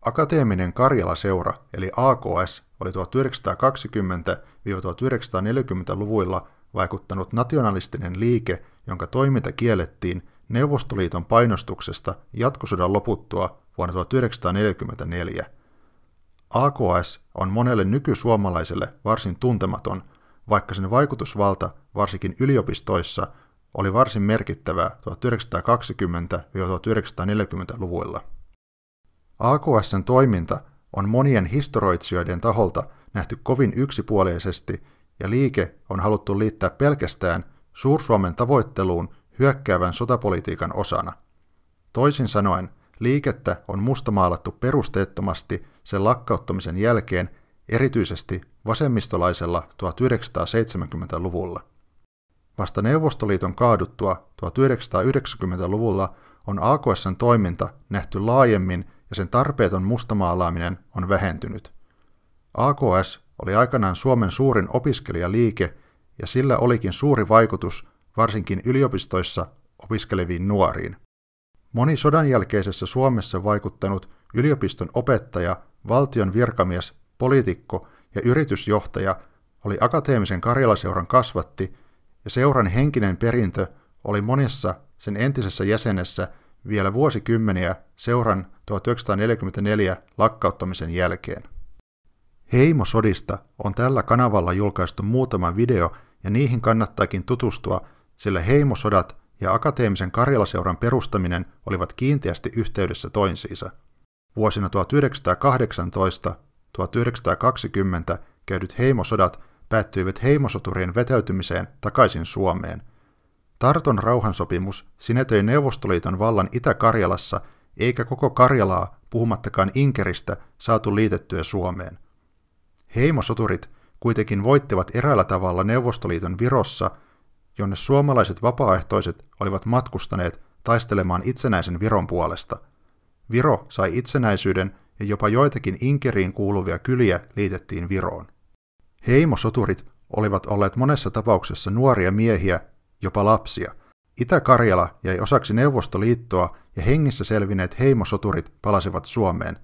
Akateeminen Karjala-seura eli AKS oli 1920–1940-luvuilla vaikuttanut nationalistinen liike, jonka toiminta kiellettiin Neuvostoliiton painostuksesta jatkosodan loputtua vuonna 1944. AKS on monelle nykysuomalaiselle varsin tuntematon, vaikka sen vaikutusvalta varsinkin yliopistoissa oli varsin merkittävää 1920–1940-luvuilla. AKS:n toiminta on monien historioitsijoiden taholta nähty kovin yksipuolisesti ja liike on haluttu liittää pelkästään Suur-Suomen tavoitteluun hyökkäävän sotapolitiikan osana. Toisin sanoen, liikettä on mustamaalattu perusteettomasti sen lakkauttamisen jälkeen erityisesti vasemmistolaisella 1970-luvulla. Vasta Neuvostoliiton kaaduttua 1990-luvulla on AKS:n toiminta nähty laajemmin ja sen tarpeeton mustamaalaaminen on vähentynyt. AKS oli aikanaan Suomen suurin opiskelijaliike ja sillä olikin suuri vaikutus varsinkin yliopistoissa opiskeleviin nuoriin. Moni sodan jälkeisessä Suomessa vaikuttanut yliopiston opettaja, valtion virkamies, poliitikko ja yritysjohtaja oli Akateemisen Karjala-seuran kasvatti ja seuran henkinen perintö oli monessa sen entisessä jäsenessä vielä vuosikymmeniä seuran 1944 lakkauttamisen jälkeen. Heimosodista on tällä kanavalla julkaistu muutama video ja niihin kannattaakin tutustua, sillä heimosodat ja Akateemisen Karjala-seuran perustaminen olivat kiinteästi yhteydessä toisiinsa. Vuosina 1918–1920 käydyt heimosodat päättyivät heimosoturien vetäytymiseen takaisin Suomeen. Tarton rauhansopimus sinetöi Neuvostoliiton vallan Itä-Karjalassa, eikä koko Karjalaa, puhumattakaan Inkeristä, saatu liitettyä Suomeen. Heimosoturit kuitenkin voittivat eräällä tavalla Neuvostoliiton Virossa, jonne suomalaiset vapaaehtoiset olivat matkustaneet taistelemaan itsenäisen Viron puolesta. Viro sai itsenäisyyden ja jopa joitakin Inkeriin kuuluvia kyliä liitettiin Viroon. Heimosoturit olivat olleet monessa tapauksessa nuoria miehiä, jopa lapsia. Itä-Karjala jäi osaksi Neuvostoliittoa ja hengissä selvinneet heimosoturit palasivat Suomeen.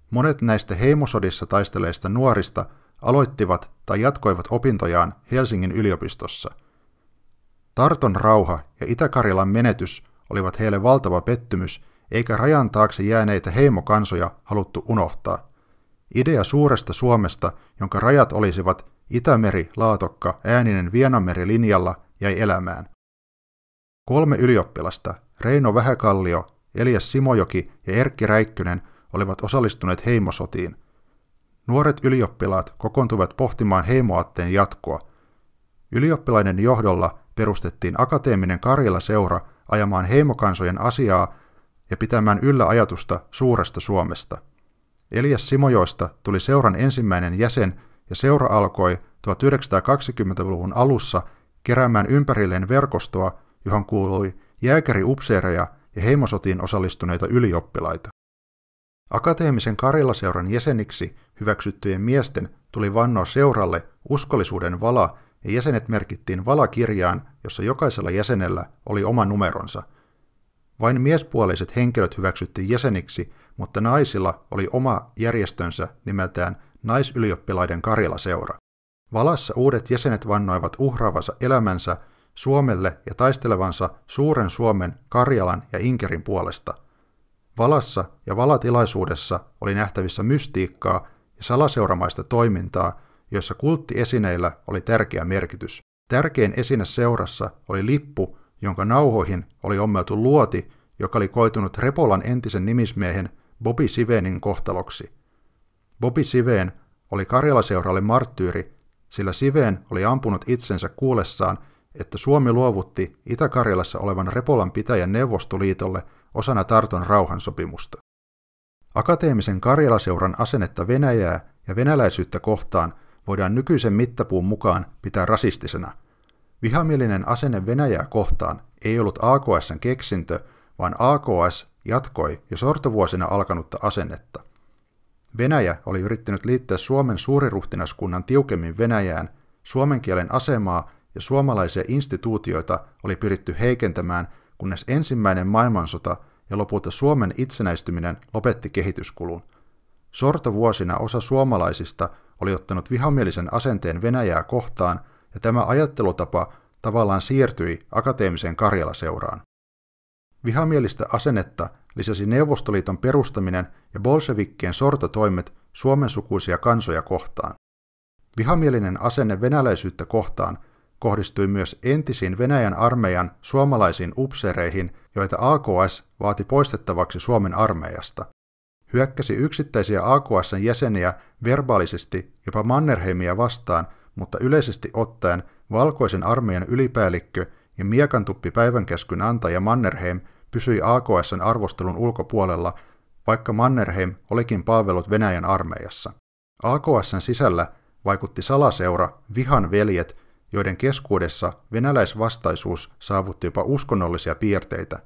Monet näistä heimosodissa taisteleista nuorista aloittivat tai jatkoivat opintojaan Helsingin yliopistossa. Tarton rauha ja Itä-Karjalan menetys olivat heille valtava pettymys, eikä rajan taakse jääneitä heimokansoja haluttu unohtaa. Idea suuresta Suomesta, jonka rajat olisivat Itämeri, Laatokka, Ääninen, Vienanmeri linjalla, jäi elämään. 3 ylioppilasta, Reino Vähäkallio, Elias Simojoki ja Erkki Räikkönen, olivat osallistuneet heimosotiin. Nuoret ylioppilaat kokoontuivat pohtimaan heimoaatteen jatkoa. Ylioppilaiden johdolla perustettiin Akateeminen Karjala-seura ajamaan heimokansojen asiaa ja pitämään yllä ajatusta suuresta Suomesta. Elias Simojoista tuli seuran ensimmäinen jäsen ja seura alkoi 1920-luvun alussa keräämään ympärilleen verkostoa, johon kuului jääkäriupseereja ja heimosotiin osallistuneita ylioppilaita. Akateemisen Karjala-seuran jäseniksi hyväksyttyjen miesten tuli vannoa seuralle uskollisuuden vala ja jäsenet merkittiin valakirjaan, jossa jokaisella jäsenellä oli oma numeronsa. Vain miespuoliset henkilöt hyväksyttiin jäseniksi, mutta naisilla oli oma järjestönsä nimeltään Naisylioppilaiden Karjala-seura. Valassa uudet jäsenet vannoivat uhraavansa elämänsä Suomelle ja taistelevansa suuren Suomen, Karjalan ja Inkerin puolesta. Valassa ja valatilaisuudessa oli nähtävissä mystiikkaa ja salaseuramaista toimintaa, joissa kulttiesineillä oli tärkeä merkitys. Tärkein esine seurassa oli lippu, jonka nauhoihin oli ommeltu luoti, joka oli koitunut Repolan entisen nimismiehen Bobby Sivénin kohtaloksi. Bobby Sivén oli Karjala-seuralle marttyyri, sillä Sivén oli ampunut itsensä kuullessaan, että Suomi luovutti Itä-Karjalassa olevan Repolan pitäjän Neuvostoliitolle osana Tarton rauhansopimusta. Akateemisen Karjala-seuran asennetta Venäjää ja venäläisyyttä kohtaan voidaan nykyisen mittapuun mukaan pitää rasistisena. Vihamielinen asenne Venäjää kohtaan ei ollut AKS:n keksintö, vaan AKS jatkoi jo sortovuosina alkanutta asennetta. Venäjä oli yrittänyt liittää Suomen suuriruhtinaskunnan tiukemmin Venäjään, suomen kielen asemaa ja suomalaisia instituutioita oli pyritty heikentämään, kunnes ensimmäinen maailmansota ja lopulta Suomen itsenäistyminen lopetti kehityskulun. Sortovuosina osa suomalaisista oli ottanut vihamielisen asenteen Venäjää kohtaan, ja tämä ajattelutapa tavallaan siirtyi akateemiseen Karjala-seuraan. Vihamielistä asennetta lisäsi Neuvostoliiton perustaminen ja bolshevikkien sortotoimet suomensukuisia kansoja kohtaan. Vihamielinen asenne venäläisyyttä kohtaan kohdistui myös entisiin Venäjän armeijan suomalaisiin upseereihin, joita AKS vaati poistettavaksi Suomen armeijasta. Hyökkäsi yksittäisiä AKS:n jäseniä verbaalisesti jopa Mannerheimia vastaan, mutta yleisesti ottaen valkoisen armeijan ylipäällikkö ja miekantuppi päivänkäskyn antaja Mannerheim pysyi AKS:n arvostelun ulkopuolella, vaikka Mannerheim olikin palvellut Venäjän armeijassa. AKS:n sisällä vaikutti salaseura Vihan veljet, joiden keskuudessa venäläisvastaisuus saavutti jopa uskonnollisia piirteitä.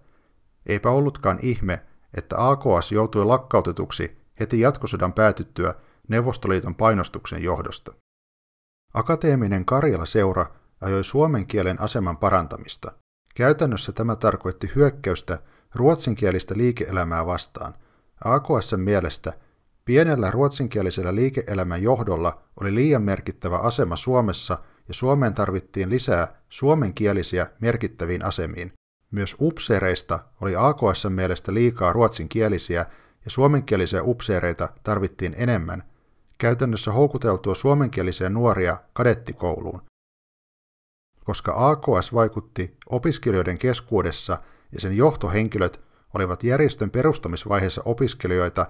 Eipä ollutkaan ihme, että AKS joutui lakkautetuksi heti jatkosodan päätyttyä Neuvostoliiton painostuksen johdosta. Akateeminen Karjala-seura ajoi suomen kielen aseman parantamista. Käytännössä tämä tarkoitti hyökkäystä ruotsinkielistä liike-elämää vastaan. AKS:n mielestä pienellä ruotsinkielisellä liike-elämän johdolla oli liian merkittävä asema Suomessa ja Suomeen tarvittiin lisää suomenkielisiä merkittäviin asemiin. Myös upseereista oli AKS:n mielestä liikaa ruotsinkielisiä ja suomenkielisiä upseereita tarvittiin enemmän, käytännössä houkuteltua suomenkielisiä nuoria kadettikouluun. Koska AKS vaikutti opiskelijoiden keskuudessa ja sen johtohenkilöt olivat järjestön perustamisvaiheessa opiskelijoita,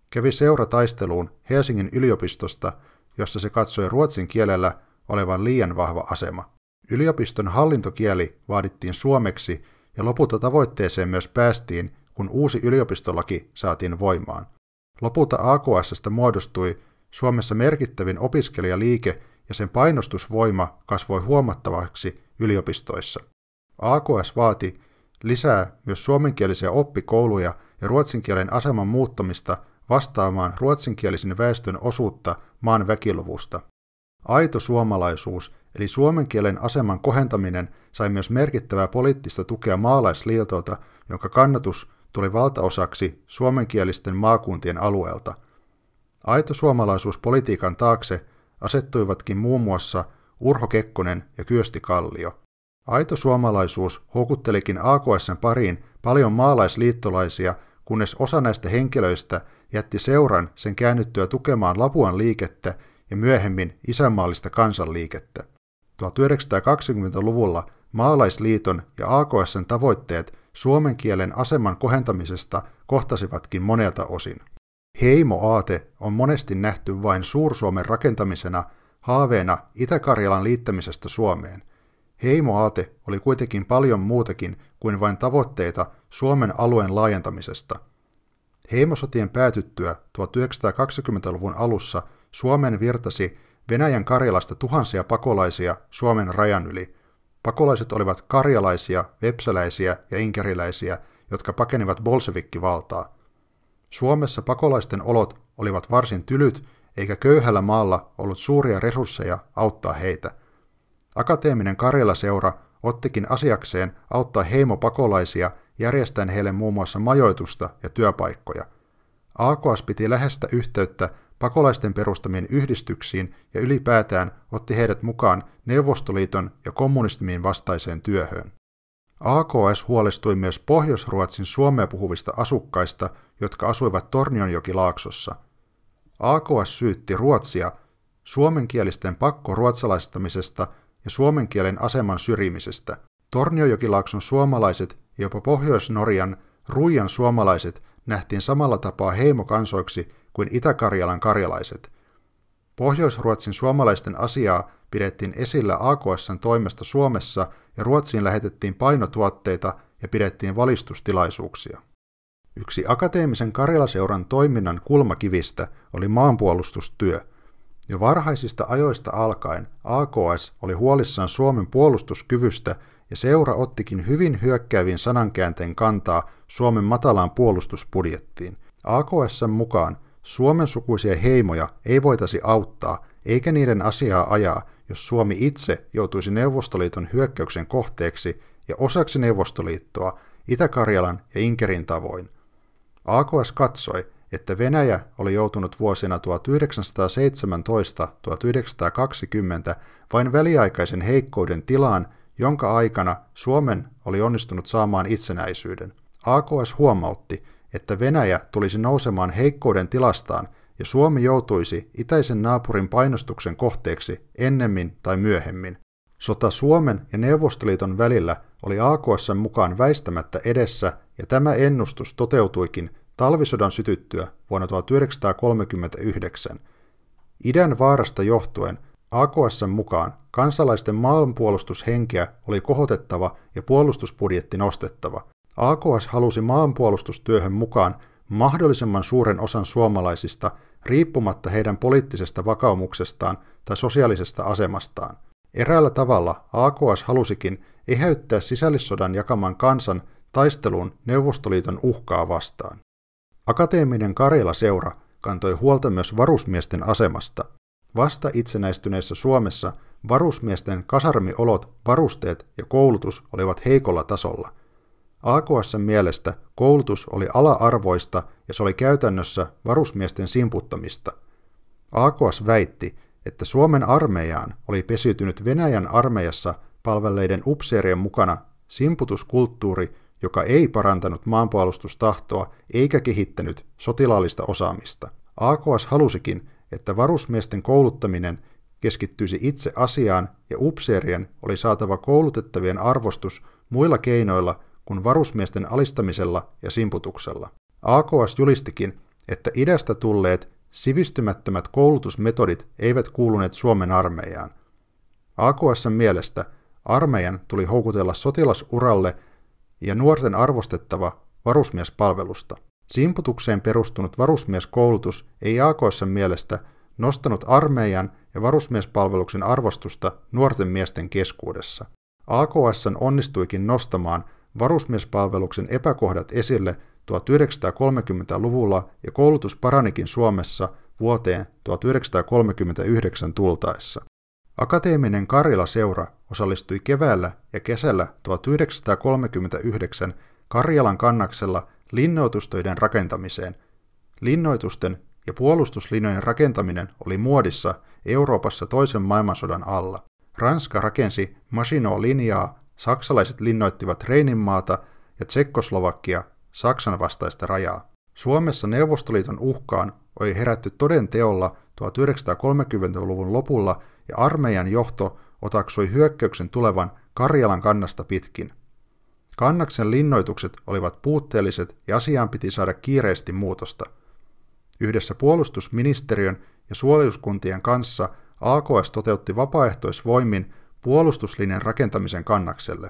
kävi seura taisteluun Helsingin yliopistosta, jossa se katsoi ruotsin kielellä olevan liian vahva asema. Yliopiston hallintokieli vaadittiin suomeksi ja lopulta tavoitteeseen myös päästiin, kun uusi yliopistolaki saatiin voimaan. Lopulta AKS:stä muodostui Suomessa merkittävin opiskelijaliike ja sen painostusvoima kasvoi huomattavaksi yliopistoissa. AKS vaati lisää myös suomenkielisiä oppikouluja ja ruotsinkielen aseman muuttamista vastaamaan ruotsinkielisen väestön osuutta maan väkiluvusta. Aito suomalaisuus eli suomen kielen aseman kohentaminen sai myös merkittävää poliittista tukea maalaisliitolta, jonka kannatus tuli valtaosaksi suomenkielisten maakuntien alueelta. Aito suomalaisuuspolitiikan taakse asettuivatkin muun muassa Urho Kekkonen ja Kyösti Kallio. Aito suomalaisuus houkuttelikin AKS:n pariin paljon maalaisliittolaisia, kunnes osa näistä henkilöistä jätti seuran sen käännyttyä tukemaan Lapuan liikettä ja myöhemmin isänmaallista kansanliikettä. 1920-luvulla Maalaisliiton ja AKS:n tavoitteet suomen kielen aseman kohentamisesta kohtasivatkin monelta osin. Heimoaate on monesti nähty vain Suur-Suomen rakentamisena haaveena Itä-Karjalan liittämisestä Suomeen. Heimoaate oli kuitenkin paljon muutakin kuin vain tavoitteita Suomen alueen laajentamisesta. Heimosotien päätyttyä 1920-luvun alussa Suomeen virtasi Venäjän Karjalasta tuhansia pakolaisia Suomen rajan yli. Pakolaiset olivat karjalaisia, vepsäläisiä ja inkeriläisiä, jotka pakenivat bolshevikkivaltaa. Suomessa pakolaisten olot olivat varsin tylyt, eikä köyhällä maalla ollut suuria resursseja auttaa heitä. Akateeminen Karjala-seura ottikin asiakseen auttaa heimopakolaisia järjestäen heille muun muassa majoitusta ja työpaikkoja. AKS piti läheistä yhteyttä pakolaisten perustamiin yhdistyksiin ja ylipäätään otti heidät mukaan Neuvostoliiton ja kommunismin vastaiseen työhön. AKS huolestui myös Pohjois-Ruotsin suomea puhuvista asukkaista, jotka asuivat Tornionjokilaaksossa. AKS syytti Ruotsia suomenkielisten pakkoruotsalaistamisesta ja suomen kielen aseman syrjimisestä. Tornionjokilaakson suomalaiset ja jopa Pohjois-Norjan Ruijan suomalaiset nähtiin samalla tapaa heimokansoiksi kuin Itä-Karjalan karjalaiset. Pohjois-Ruotsin suomalaisten asiaa pidettiin esillä AKS:n toimesta Suomessa ja Ruotsiin lähetettiin painotuotteita ja pidettiin valistustilaisuuksia. Yksi akateemisen Karjala-seuran toiminnan kulmakivistä oli maanpuolustustyö. Jo varhaisista ajoista alkaen AKS oli huolissaan Suomen puolustuskyvystä ja seura ottikin hyvin hyökkääviin sanankäänteen kantaa Suomen matalaan puolustusbudjettiin. AKS:n mukaan suomensukuisia heimoja ei voitaisi auttaa eikä niiden asiaa ajaa, jos Suomi itse joutuisi Neuvostoliiton hyökkäyksen kohteeksi ja osaksi Neuvostoliittoa Itä-Karjalan ja Inkerin tavoin. AKS katsoi, että Venäjä oli joutunut vuosina 1917–1920 vain väliaikaisen heikkouden tilaan, jonka aikana Suomen oli onnistunut saamaan itsenäisyyden. AKS huomautti, että Venäjä tulisi nousemaan heikkouden tilastaan ja Suomi joutuisi itäisen naapurin painostuksen kohteeksi ennemmin tai myöhemmin. Sota Suomen ja Neuvostoliiton välillä oli AKS:n mukaan väistämättä edessä, ja tämä ennustus toteutuikin talvisodan sytyttyä vuonna 1939. Idän vaarasta johtuen AKS:n mukaan kansalaisten maanpuolustushenkeä oli kohotettava ja puolustusbudjetti nostettava. AKS halusi maanpuolustustyöhön mukaan mahdollisimman suuren osan suomalaisista riippumatta heidän poliittisesta vakaumuksestaan tai sosiaalisesta asemastaan. Eräällä tavalla AKS halusikin eheyttää sisällissodan jakaman kansan taisteluun Neuvostoliiton uhkaa vastaan. Akateeminen Karjala-seura kantoi huolta myös varusmiesten asemasta. Vasta itsenäistyneessä Suomessa varusmiesten kasarmiolot, varusteet ja koulutus olivat heikolla tasolla. AKS:n mielestä koulutus oli ala-arvoista ja se oli käytännössä varusmiesten simputtamista. AKS väitti, että Suomen armeijaan oli pesiytynyt Venäjän armeijassa palvelleiden upseerien mukana simputuskulttuuri, joka ei parantanut maanpuolustustahtoa eikä kehittänyt sotilaallista osaamista. AKS halusikin, että varusmiesten kouluttaminen keskittyisi itse asiaan ja upseerien oli saatava koulutettavien arvostus muilla keinoilla kuin varusmiesten alistamisella ja simputuksella. AKS julistikin, että idästä tulleet sivistymättömät koulutusmetodit eivät kuuluneet Suomen armeijaan. AKS:n mielestä armeijan tuli houkutella sotilasuralle ja nuorten arvostettava varusmiespalvelusta. Simputukseen perustunut varusmieskoulutus ei AKS:n mielestä nostanut armeijan ja varusmiespalveluksen arvostusta nuorten miesten keskuudessa. AKS:n onnistuikin nostamaan varusmiespalveluksen epäkohdat esille 1930-luvulla ja koulutus paranikin Suomessa vuoteen 1939 tultaessa. Akateeminen Karjala-seura osallistui keväällä ja kesällä 1939 Karjalan kannaksella linnoitustöiden rakentamiseen. Linnoitusten ja puolustuslinjojen rakentaminen oli muodissa Euroopassa toisen maailmansodan alla. Ranska rakensi Maginot-linjaa, saksalaiset linnoittivat Reininmaata ja Tsekkoslovakia Saksan vastaista rajaa. Suomessa Neuvostoliiton uhkaan oli herätty toden teolla 1930-luvun lopulla ja armeijan johto otaksui hyökkäyksen tulevan Karjalan kannasta pitkin. Kannaksen linnoitukset olivat puutteelliset ja asiaan piti saada kiireesti muutosta. Yhdessä puolustusministeriön ja suorituskuntien kanssa AKS toteutti vapaaehtoisvoimin puolustuslinjan rakentamisen Kannakselle.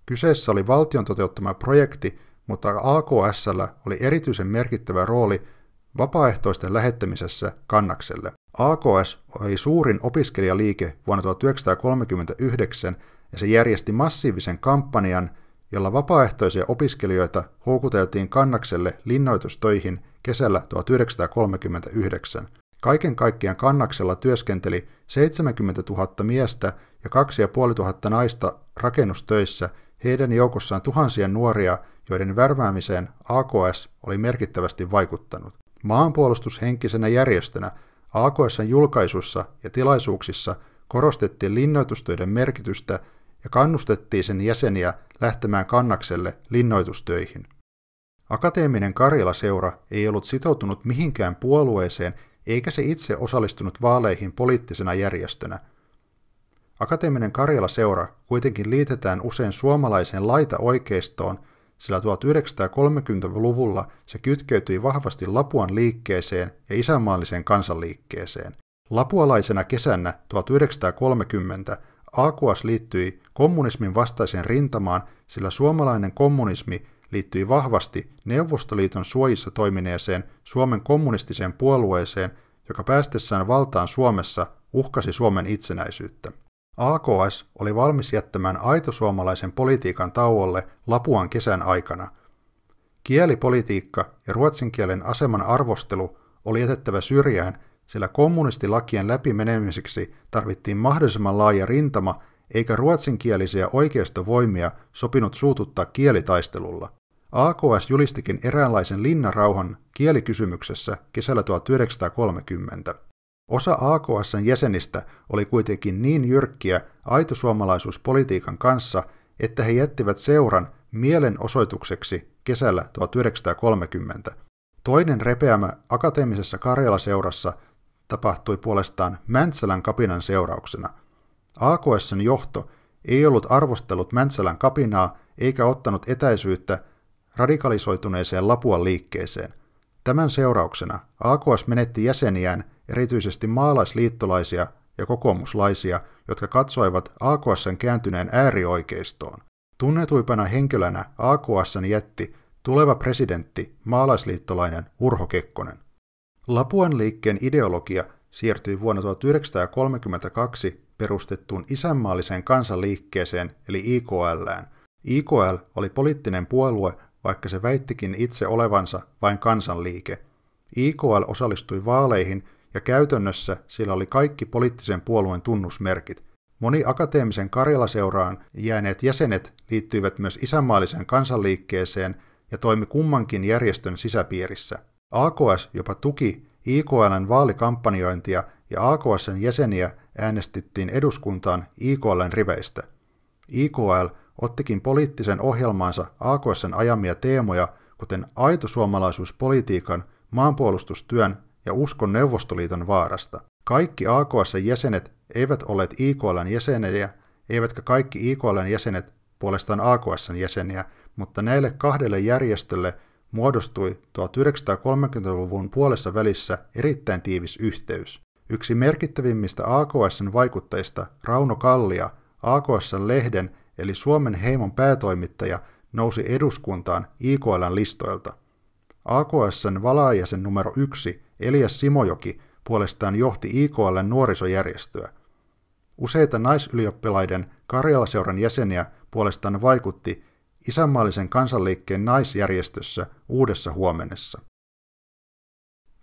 Kyseessä oli valtion toteuttama projekti, mutta AKS:llä oli erityisen merkittävä rooli vapaaehtoisten lähettämisessä Kannakselle. AKS oli suurin opiskelijaliike vuonna 1939 ja se järjesti massiivisen kampanjan, jolla vapaaehtoisia opiskelijoita houkuteltiin Kannakselle linnoitustöihin kesällä 1939. Kaiken kaikkiaan Kannaksella työskenteli 70 000 miestä ja 2500 naista rakennustöissä, heidän joukossaan tuhansia nuoria, joiden värväämiseen AKS oli merkittävästi vaikuttanut. Maanpuolustushenkisenä järjestönä AKS:n julkaisuissa ja tilaisuuksissa korostettiin linnoitustöiden merkitystä ja kannustettiin sen jäseniä lähtemään Kannakselle linnoitustöihin. Akateeminen Karjala-seura ei ollut sitoutunut mihinkään puolueeseen eikä se itse osallistunut vaaleihin poliittisena järjestönä. Akateeminen Karjala-seura kuitenkin liitetään usein suomalaiseen laitaoikeistoon, sillä 1930-luvulla se kytkeytyi vahvasti Lapuan liikkeeseen ja isänmaalliseen kansanliikkeeseen. Lapualaisena kesänä 1930 AKS liittyi kommunismin vastaiseen rintamaan, sillä suomalainen kommunismi liittyi vahvasti Neuvostoliiton suojissa toimineeseen Suomen kommunistiseen puolueeseen, joka päästessään valtaan Suomessa uhkasi Suomen itsenäisyyttä. AKS oli valmis jättämään aitosuomalaisen politiikan tauolle Lapuan kesän aikana. Kielipolitiikka ja ruotsin kielen aseman arvostelu oli jätettävä syrjään, sillä kommunistilakien läpimenemiseksi tarvittiin mahdollisimman laaja rintama, eikä ruotsinkielisiä oikeistovoimia sopinut suututtaa kielitaistelulla. AKS julistikin eräänlaisen linnarauhan kielikysymyksessä kesällä 1930. Osa AKS:n jäsenistä oli kuitenkin niin jyrkkiä aitosuomalaisuuspolitiikan kanssa, että he jättivät seuran mielenosoitukseksi kesällä 1930. Toinen repeämä akateemisessa Karjala-seurassa tapahtui puolestaan Mäntsälän kapinan seurauksena. AKS:n johto ei ollut arvostellut Mäntsälän kapinaa eikä ottanut etäisyyttä radikalisoituneeseen Lapuan liikkeeseen. Tämän seurauksena AKS menetti jäseniään, erityisesti maalaisliittolaisia ja kokoomuslaisia, jotka katsoivat AKS:n kääntyneen äärioikeistoon. Tunnetuimpana henkilönä AKS:n jätti tuleva presidentti, maalaisliittolainen Urho Kekkonen. Lapuan liikkeen ideologia siirtyi vuonna 1932 perustettuun isänmaalliseen kansanliikkeeseen eli IKL:ään. IKL oli poliittinen puolue, vaikka se väittikin itse olevansa vain kansanliike. IKL osallistui vaaleihin ja käytännössä sillä oli kaikki poliittisen puolueen tunnusmerkit. Moni akateemisen Karjala-seuraan jääneet jäsenet liittyivät myös isänmaalliseen kansanliikkeeseen ja toimi kummankin järjestön sisäpiirissä. AKS jopa tuki IKL:n vaalikampanjointia ja AKS:n jäseniä äänestettiin eduskuntaan IKL:n riveistä. IKL ottikin poliittisen ohjelmaansa AKS:n ajamia teemoja, kuten aitosuomalaisuuspolitiikan, maanpuolustustyön ja uskon Neuvostoliiton vaarasta. Kaikki AKS:n jäsenet eivät olleet IKL:n jäseniä, eivätkä kaikki IKL:n jäsenet puolestaan AKS:n jäseniä, mutta näille kahdelle järjestölle muodostui 1930-luvun puolessa välissä erittäin tiivis yhteys. Yksi merkittävimmistä AKS:n vaikuttajista, Rauno Kallia, AKS:n lehden eli Suomen Heimon päätoimittaja, nousi eduskuntaan IKL:n listoilta. AKS:n valaajäsen numero 1, Elias Simojoki, puolestaan johti IKL:n nuorisojärjestöä. Useita naisylioppilaiden Karjala-seuran jäseniä puolestaan vaikutti isänmaallisen kansanliikkeen naisjärjestössä Uudessa Huomenessa.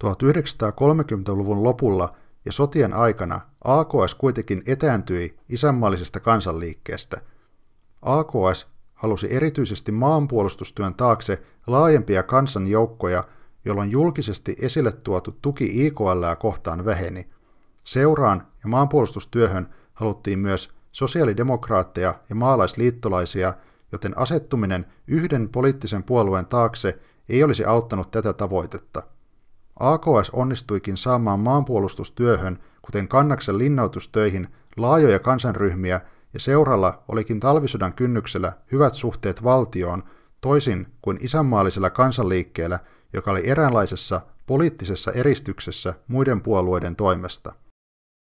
1930-luvun lopulla ja sotien aikana AKS kuitenkin etääntyi isänmaallisesta kansanliikkeestä. AKS halusi erityisesti maanpuolustustyön taakse laajempia kansanjoukkoja, jolloin julkisesti esille tuotu tuki IKL:ää kohtaan väheni. Seuraan ja maanpuolustustyöhön haluttiin myös sosiaalidemokraatteja ja maalaisliittolaisia, joten asettuminen yhden poliittisen puolueen taakse ei olisi auttanut tätä tavoitetta. AKS onnistuikin saamaan maanpuolustustyöhön, kuten Kannaksen linnautustöihin, laajoja kansanryhmiä ja seuralla olikin talvisodan kynnyksellä hyvät suhteet valtioon, toisin kuin isänmaallisella kansanliikkeellä, joka oli eräänlaisessa poliittisessa eristyksessä muiden puolueiden toimesta.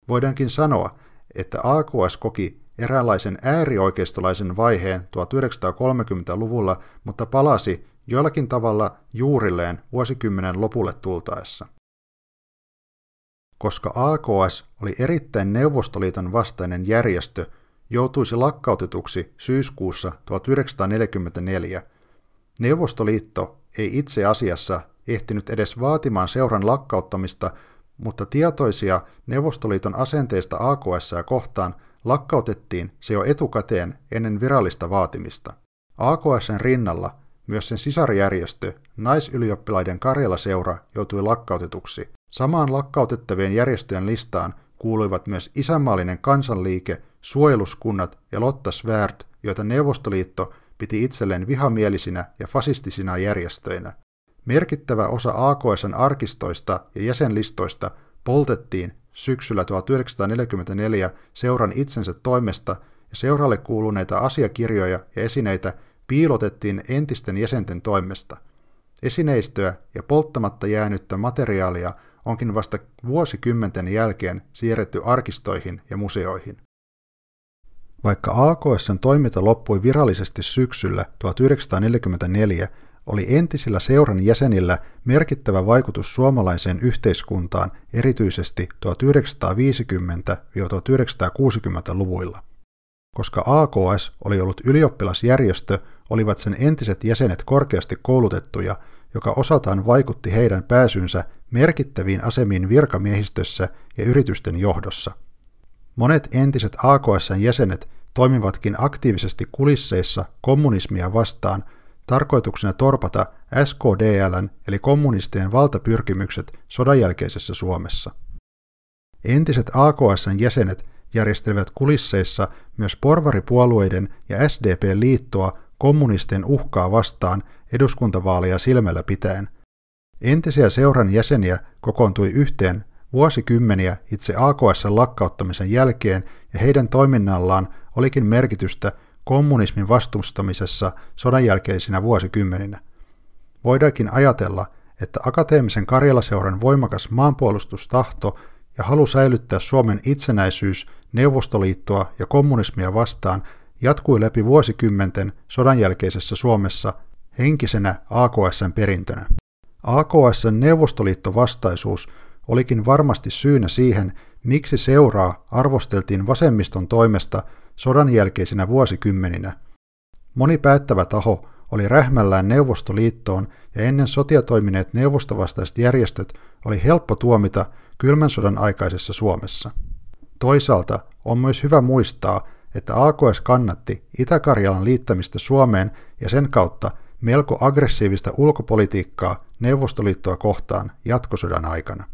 Voidaankin sanoa, että AKS koki eräänlaisen äärioikeistolaisen vaiheen 1930-luvulla, mutta palasi jollakin tavalla juurilleen vuosikymmenen lopulle tultaessa. Koska AKS oli erittäin Neuvostoliiton vastainen järjestö, joutuisi lakkautetuksi syyskuussa 1944. Neuvostoliitto ei itse asiassa ehtinyt edes vaatimaan seuran lakkauttamista, mutta tietoisia Neuvostoliiton asenteista AKS:ää kohtaan lakkautettiin se jo etukäteen ennen virallista vaatimista. AKS:n rinnalla myös sen sisarjärjestö, naisylioppilaiden Karjala-seura, joutui lakkautetuksi. Samaan lakkautettavien järjestöjen listaan kuuluivat myös isänmaallinen kansanliike, suojeluskunnat ja Lotta Svärd, joita Neuvostoliitto piti itselleen vihamielisinä ja fasistisina järjestöinä. Merkittävä osa AKS:n arkistoista ja jäsenlistoista poltettiin syksyllä 1944 seuran itsensä toimesta ja seuralle kuuluneita asiakirjoja ja esineitä piilotettiin entisten jäsenten toimesta. Esineistöä ja polttamatta jäänyttä materiaalia onkin vasta vuosikymmenten jälkeen siirretty arkistoihin ja museoihin. Vaikka AKS:n toiminta loppui virallisesti syksyllä 1944, oli entisillä seuran jäsenillä merkittävä vaikutus suomalaiseen yhteiskuntaan erityisesti 1950–1960-luvuilla. Koska AKS oli ollut ylioppilasjärjestö, olivat sen entiset jäsenet korkeasti koulutettuja, joka osaltaan vaikutti heidän pääsynsä merkittäviin asemiin virkamiehistössä ja yritysten johdossa. Monet entiset AKS:n jäsenet toimivatkin aktiivisesti kulisseissa kommunismia vastaan tarkoituksena torpata SKDL:n eli kommunistien valtapyrkimykset sodan jälkeisessä Suomessa. Entiset AKS:n jäsenet järjestelivät kulisseissa myös porvaripuolueiden ja SDP-liittoa kommunistien uhkaa vastaan eduskuntavaaleja silmällä pitäen. Entisiä seuran jäseniä kokoontui yhteen vuosikymmeniä itse AKS:n lakkauttamisen jälkeen, ja heidän toiminnallaan olikin merkitystä kommunismin vastustamisessa sodan jälkeisinä vuosikymmeninä. Voidaankin ajatella, että Akateemisen Karjalaseuran voimakas maanpuolustustahto ja halu säilyttää Suomen itsenäisyys Neuvostoliittoa ja kommunismia vastaan jatkui läpi vuosikymmenten sodan jälkeisessä Suomessa henkisenä AKS:n perintönä. AKS:n neuvostoliittovastaisuus olikin varmasti syynä siihen, miksi seuraa arvosteltiin vasemmiston toimesta sodan jälkeisinä vuosikymmeninä. Moni päättävä taho oli rähmällään Neuvostoliittoon, ja ennen sotia toimineet neuvostovastaiset järjestöt oli helppo tuomita kylmän sodan aikaisessa Suomessa. Toisaalta on myös hyvä muistaa, että AKS kannatti Itä-Karjalan liittämistä Suomeen ja sen kautta melko aggressiivista ulkopolitiikkaa Neuvostoliittoa kohtaan jatkosodan aikana.